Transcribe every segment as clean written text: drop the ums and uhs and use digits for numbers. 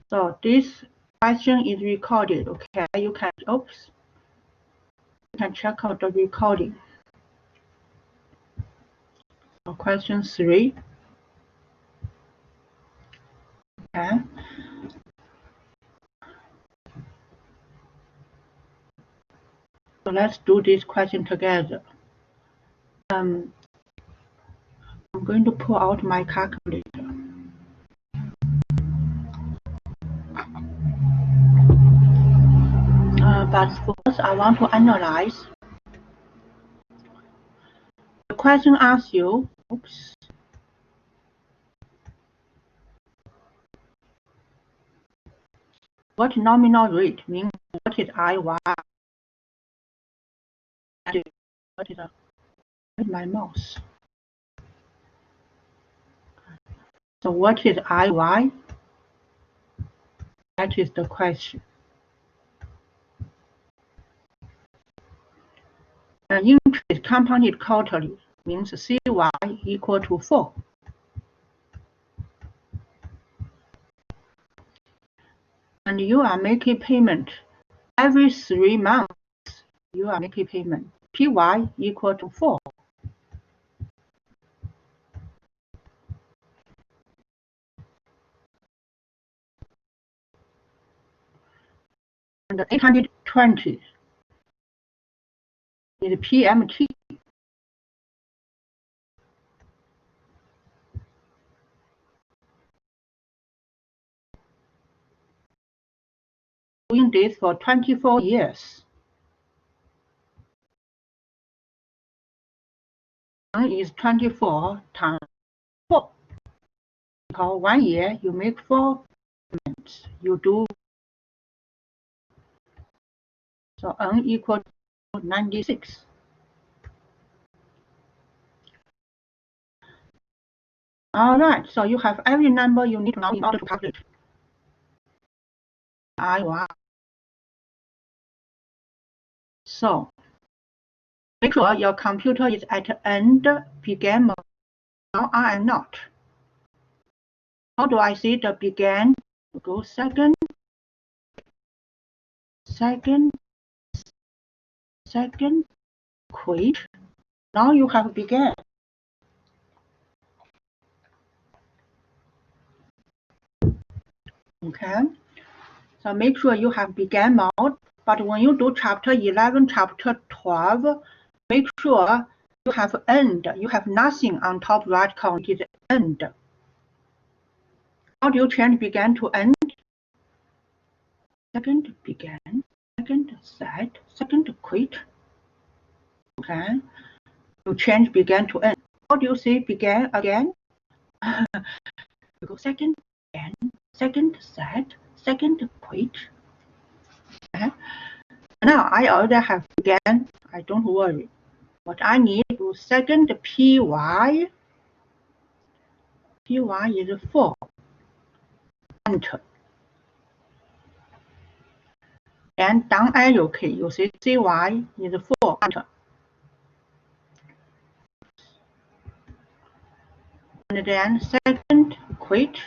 So this question is recorded. Okay, you can check out the recording. So question 3. Okay. So let's do this question together. I'm going to pull out my calculator. But first, I want to analyze. The question asks you, what nominal rate means? What is IY? What is my mouse? So what is IY? That is the question. Interest compounded quarterly means CY equal to 4. And you are making payment every 3 months. You are making payment. PY equal to 4. And 820 is PMT. Doing this for 24 years. Is 24 times 4. Because 1 year you make 4 payments. You do. So N equal to 96. All right, so you have every number you need to know in order to calculate IY. So make sure your computer is at end begin mode. Now I am not. How do I see the begin? Go second, quit. Now you have began. Okay, so make sure you have began mode. But when you do chapter 11, chapter 12, make sure you have end. You have nothing on top right corner. It is end. How do you change began to end? Second began, second set, second quit. Okay, you change began to end. How do you see began again? You go second began, second set, second quit. Okay. Now I already have began. I don't worry. What I need is second PY. PY is 4. Enter. And down arrow key, you see CY is 4. Enter. And then second quit.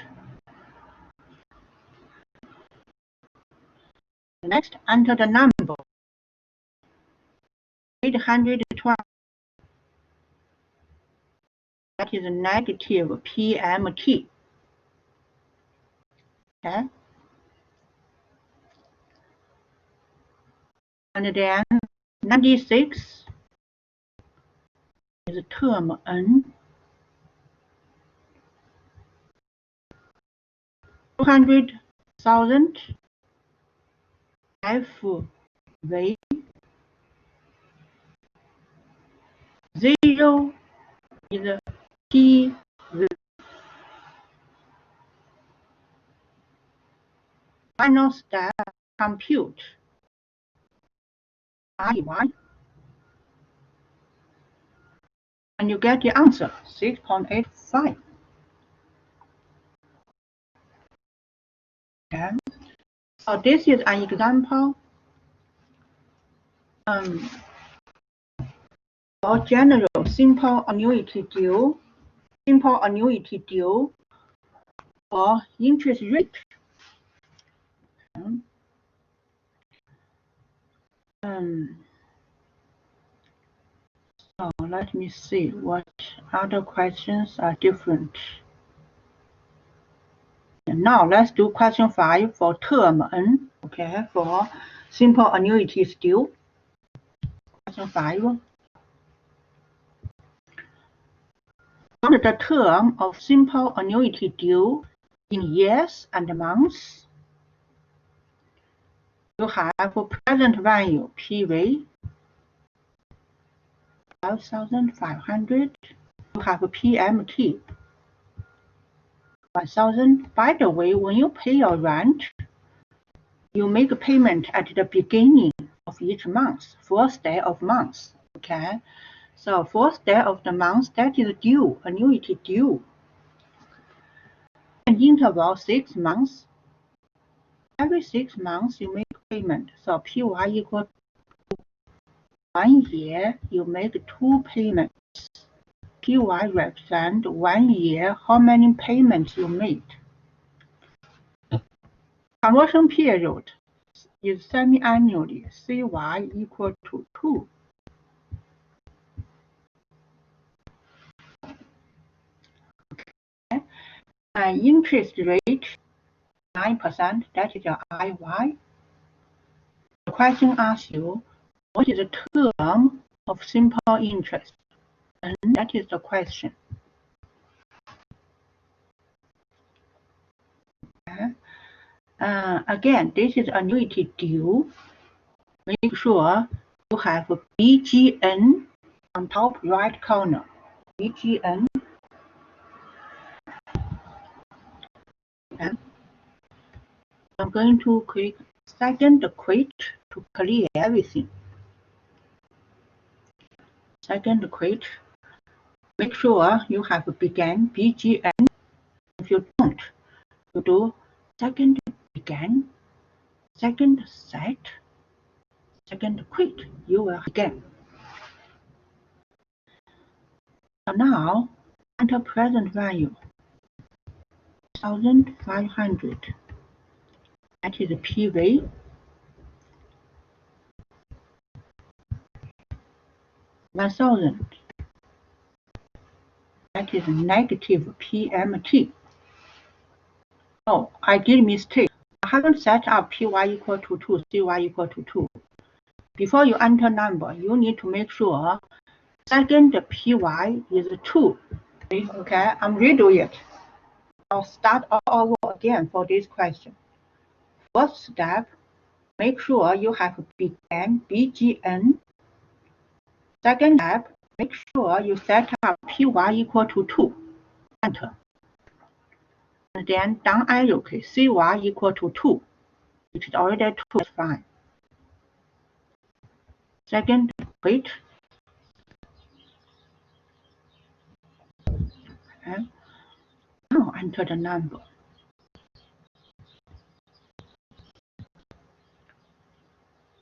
Next, enter the number. 812. That is negative PMT. Okay. And then 96 is term N. 200,000 FV. 0 is PV. Final step, compute IY. And you get the answer, 6.85. Okay. So this is an example for general simple annuity deal for interest rate. So let me see what other questions are different. And now let's do question 5 for term N, okay, for simple annuities due. Question 5. Find the term of simple annuity due in years and months. You have present value PV 5,500. You have PMT 1,000. By the way, when you pay your rent, you make a payment at the beginning of each month, first day of month. Okay, so first day of the month, that is due, annuity due. And interval 6 months. Every 6 months you make payment. So PY equal to 1 year, you make 2 payments. PY represent 1 year, how many payments you made. Conversion period is semi-annually, CY equal to 2. Okay. And interest rate 9%, that is your IY. The question asks you, what is the term of simple interest? And that is the question. Okay. Again, this is annuity due. Make sure you have BGN on top right corner. BGN. Okay. I'm going to click second quit to clear everything. Second quit. Make sure you have began BGN. If you don't, you do second began, second set, second quit. You will begin. So now enter present value 1,500. That is PV. 1,000. That is negative PMT. Oh, I did mistake. I haven't set up PY equal to 2, CY equal to 2. Before you enter number, you need to make sure second PY is 2. Okay, I'm redo it. I'll start all over again for this question. First step, make sure you have began BGN. Second step, make sure you set up PY equal to 2. Enter. And then down arrow key, CY equal to 2. It is already 2, that's fine. Second, quit. Okay. Now enter the number.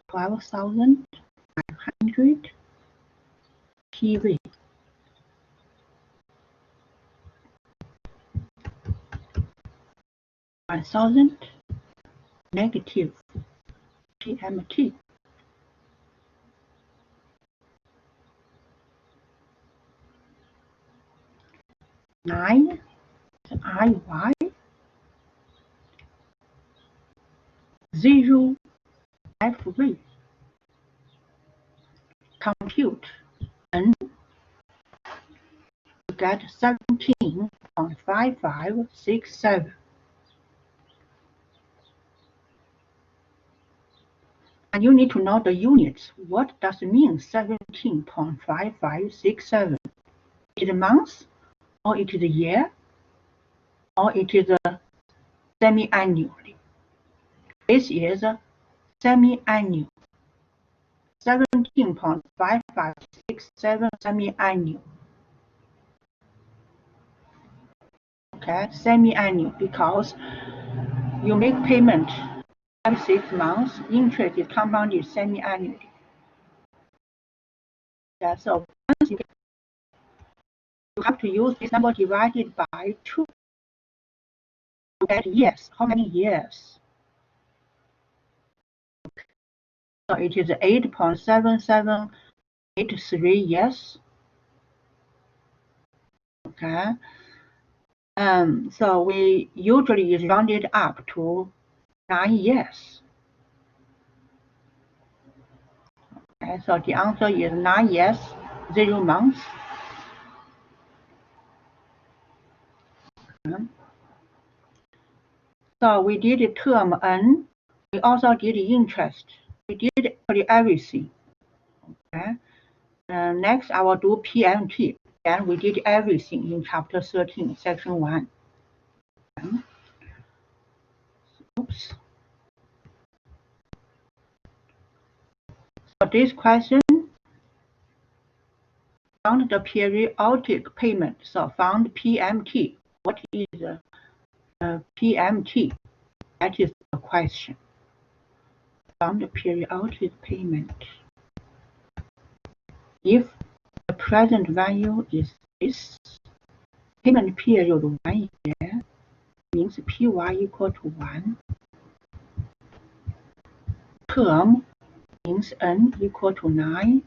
12,500 PV. 1,000 negative PMT. 9 IY. 0 FV. Compute and you get 17.5567. And you need to know the units. What does it mean 17.5567? Is it month, or it is a year, or it is a semi-annually? This is a semi-annual. 17.5567 semi-annual. Okay, semi-annual because you make payment every 6 months. Interest is compounded semi-annually. Yeah, so once you have to use this number divided by 2 to get years. How many years? So it is 8.7783 years. Okay. So we usually round it up to 9 years. Okay, so the answer is 9 years, 0 months. So we did term N. We also did interest. We did everything. Okay. Next, I will do PMT. Then we did everything in chapter 13, section 1. Okay. Oops. So this question found the periodic payment. So found PMT. What is PMT? That is the question. Found the periodic payment. If the present value is this, payment period 1 year, means PY equal to 1. Term means N equal to 9.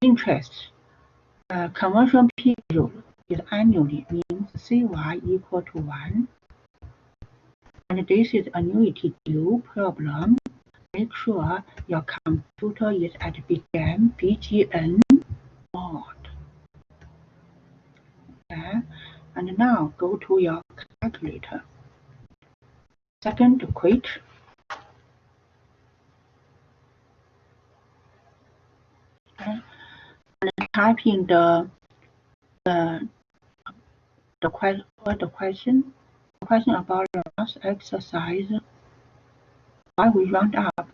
Interest, conversion period is annually, means CY equal to 1. And this is annuity due problem. Make sure your computer is at begin, BGN mode. Okay. And now go to your calculator. Second quit. Okay. And type in the question about the last exercise. Why we round up?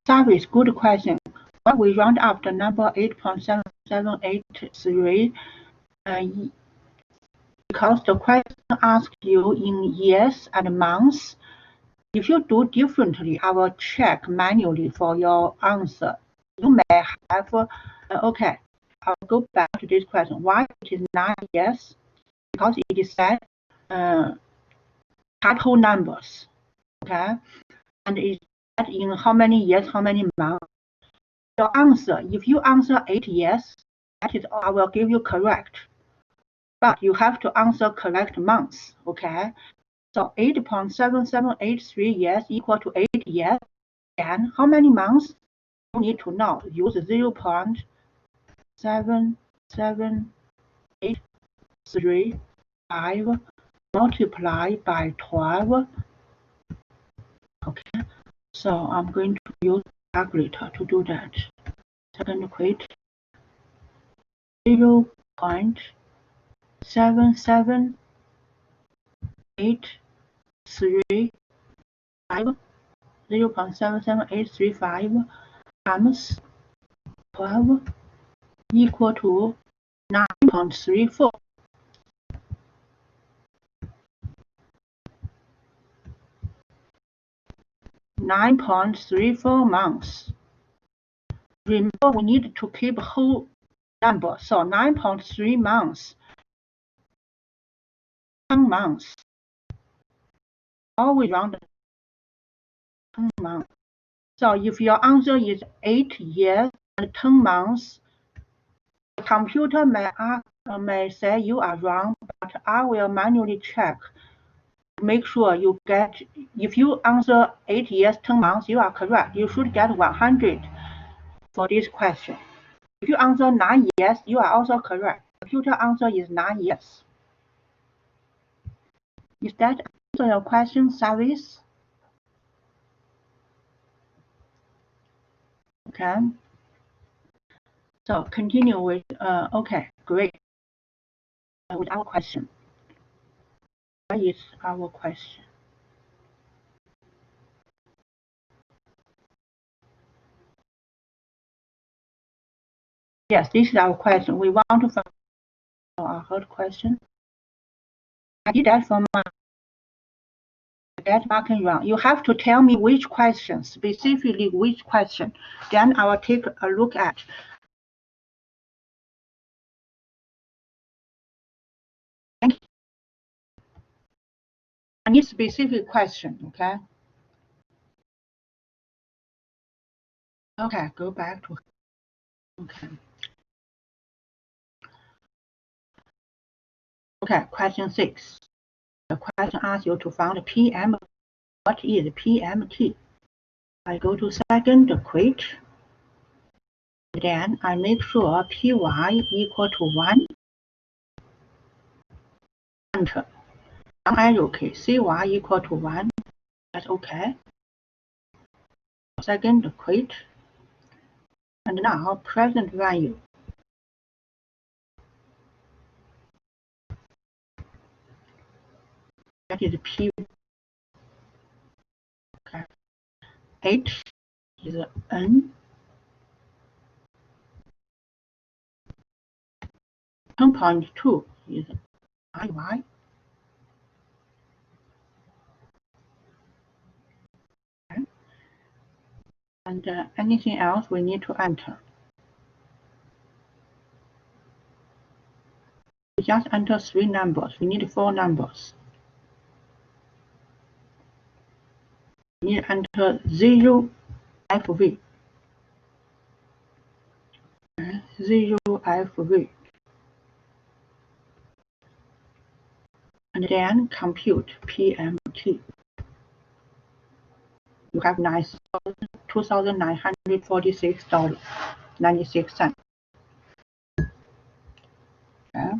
Service, good question. Why we round up the number 8.7783? Because the question asks you in years and months. If you do differently, I will check manually for your answer. You may have, okay, I'll go back to this question. Why it is 9 years? Because it is said total numbers, okay? And it's said in how many years, how many months. Your answer, if you answer 8 years, that is all I will give you correct. But you have to answer correct months, okay? So 8.7783 years equal to 8 years. And how many months? You need to know. Use 0.7783 multiply by 12. Okay, so I'm going to use calculator to do that. Second quit 0.77835 times 12 equal to 9.34. 9.34 months. Remember, we need to keep whole number. So 9.3 months, 10 months. Always round 10 months. So if your answer is 8 years and 10 months, the computer may say you are wrong, but I will manually check. Make sure you get, if you answer 8 years, 10 months, you are correct. You should get 100 for this question. If you answer 9 years, you are also correct. Computer answer is 9 years. Is that answer your question, Service? Okay. So continue with, okay, great. With our question. What is our question? Yes, this is our question. We want to find our third question. I did that for my get marking wrong. You have to tell me which question, specifically which question. Then I will take a look at. I need specific question, okay? Okay, go back to. Okay. Okay, question 6. The question asks you to find PM. What is PMT? I go to second quit. Then I make sure PY equal to 1. Enter. Down arrow key, CY equal to 1. That's okay. Second quit. And now present value. That is P. Okay. H is N. 10.2 is IY. Okay. And anything else we need to enter. We just enter 3 numbers. We need 4 numbers. We need to enter 0 FV. 0 FV. And then compute PMT. You have $2,946.96. Okay.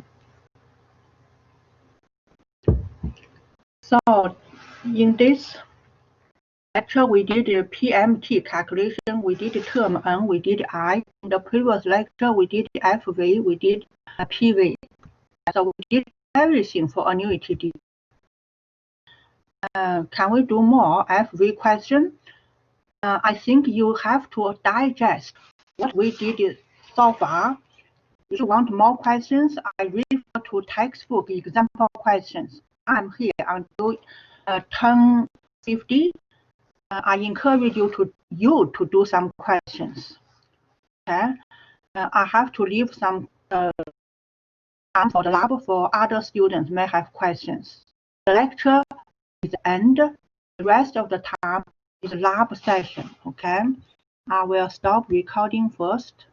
So in this lecture, we did a PMT calculation, we did term N, we did I. In the previous lecture, we did FV, we did PV. So we did everything for annuity D. Can we do more FV question? I think you have to digest what we did so far. If you want more questions, I refer to textbook example questions. I'm here until 10:50. I encourage you to do some questions. Okay, I have to leave some time for the lab for other students may have questions. The lecture is end. The rest of the time is lab session. Okay, I will stop recording first.